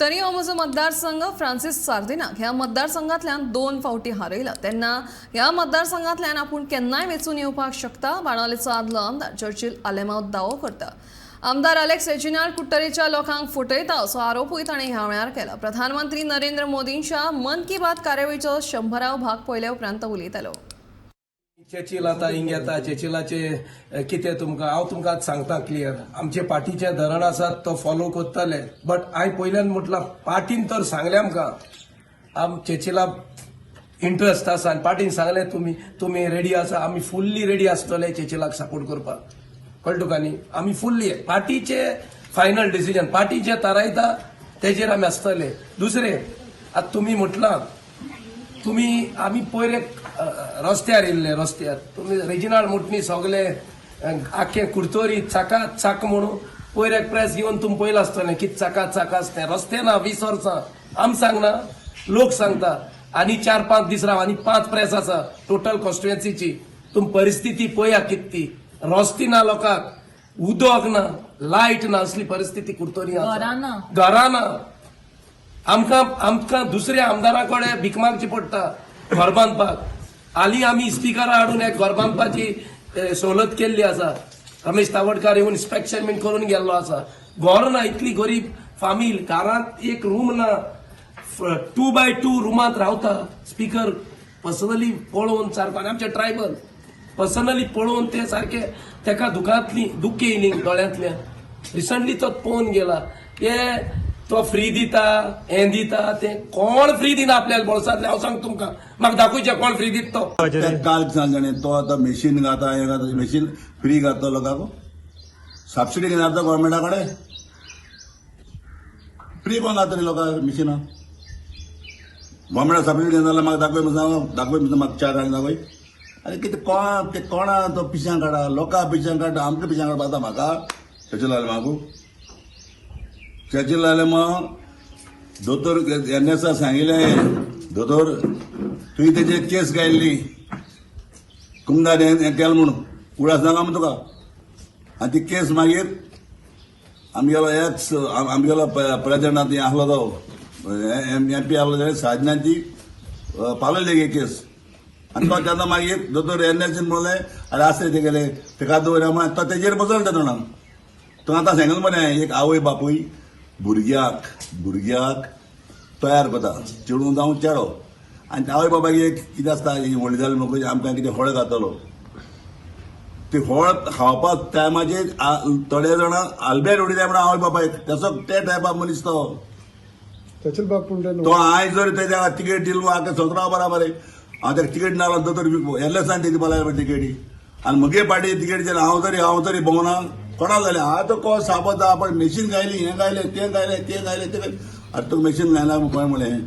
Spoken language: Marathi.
कुट्टरी हो म्हजो मतदारसंघ फ्रांसीस सार्दिनाक ह्या मतदारसंघांतल्यान 2 फावटी हारयला तेन्ना ह्या मतदारसंघांतल्यान आपूण केन्नाय वेंचून येवपाक शकता बाणावलेचो आदलो आमदार चर्चिल आलेमांव दावो करता। आमदार अलेक्स रेजिनाल्ड कुट्टरीच्या लोकांक फटयता असो आरोपूय ताणें ह्या वेळार केला। प्रधानमंत्री नरेंद्र मोदींच्या मन की बात कार्यावळीचो 100रावो भाग पळयल्या उपरांत उलयतालो। चेचिल आता हिंग येता चेचिलाचे कितें तुमकां हांव तुमकां सांगता क्लियर आमचे पार्टीचे धरण आसात तो फॉलो करतले बट हांवें पयल्यान म्हटलां पार्टीन तर सांगलें आमकां चेचिला इंट्रस्ट आसा आनी पार्टीन सांगलें तुमी रेडी आसा आमी फुल्ली रेडी आसतले चेचिलाक सपोर्ट करपाक कळ्ळें तुका न्ही आमी फुल्ली पार्टीचे फायनल डिसिजन पार्टी जे थारायता तेजेर आमी आसतले। दुसरें आतां तुमी म्हटलां आमी पयर रस्त्यार येयल्ले रस्त्यार तुमी रेजिनाल्ड मुटणी सगळे आख्खे कुर्तोरी चाकात चाक म्हणून पयर एक प्रेस घेवन तुमी पयलें आसतलें कितें चाकात आसतें रस्ते ना 20 वर्सां आमी सांगना लोक सांगता आनी 4-5 दीस राव आनी 5 प्रेस आसा टोटल कॉन्स्टिट्युएन्सीची तुमी परिस्थिती पळया कितली रस्ते ना लोकांक उदक ना लायट ना असली परिस्थिती कुर्तोरी घरां ना आमकां दुसऱ्या आमदारा कडेन भीक मागची पडटा घर बांदपाक हालीं आमी स्पिकरा हाडून एक घर बांदपाची सवलत केल्ली आसा रमेश तावडकार येवन इन्स्पेक्शन बीन करून गेल्लो आसा घर ना इतली गरीब फामील घरांत एक रूम ना 2x2 रुमांत रावता स्पीकर पर्सनली पळोवन सारको आमचे ट्रायबल पर्सनली पळोवन ते सारखे तेका दुख येयली दोळ्यांतल्यान रिसंटली तो पळोवन गेला तो फ्री दिता हें दिता ते कोण फ्री दिना आपल्याला बोळसांतले हांव सांगता तुमकां म्हाका दाखोवचें कोण फ्री दिता तो काल सांगणे तो आतां मशीन घाता हें घाता मशीन फ्री घाता लोकांक सबसिडी घेवन जाता गव्हर्मेंटा कडेन फ्री कोण घातली लोकांक मशिनां गव्हर्मेंटा सबसिडी घेवन जाल्यार म्हाका दाखय म्हाका चार आनी दाखय आनी कितें ते कोणा तो पिश्यां काडा लोकां पिश्यां काडटा आमकां पिश्यां काडपा जाता म्हाका तेचे लागले म्हाका चर्चिल जाल्यार मग दोतोर एनएसा सांगिल्लें दोतोर तुवें तेजेर केस गायल्ली कुंगार हें केलें म्हणून उडास नाका म्हणून तुका आनी ती केस मागीर आमगेलो प्रेसिडेंट हें आसलो तो MP आसलो जाल्यार साजनाची पावलेली गे केस आनी तो तेन्ना मागीर दोतोर एनएसीन म्हणलें आरे आसले ते गेले तेका दवरया म्हणून तो तेजेर बसलो तेन्ना तो आतां सांगलें मरे एक आवय बापूय भुरग्याक तयार करता चेडूं जावं चेडो आनी आवय बाबाक एक कितें आसता ही व्हडली जाली म्हणून आमकां कितें फळ घातलो ते फळ खावपाक टायमाचेर थोडे जाणां आलबेट उडयले म्हणून आवय बापायक ते टायपाक मनीस तो हांवें जर तेज्या तिकेट दिलो आतां 17 बराबर हांव ताका तिकेट नालो दोतोर एल्लेसान तेजी बोलाय तिकेटी आनी म्हगे पाटी तिकेट हांव तरी भोंवना कोणा जालें आतां सापता आपण मशीन गायली हें गायलें तें गायलें ते गायलें अरे तुका मशीन गायला खंय म्हणलें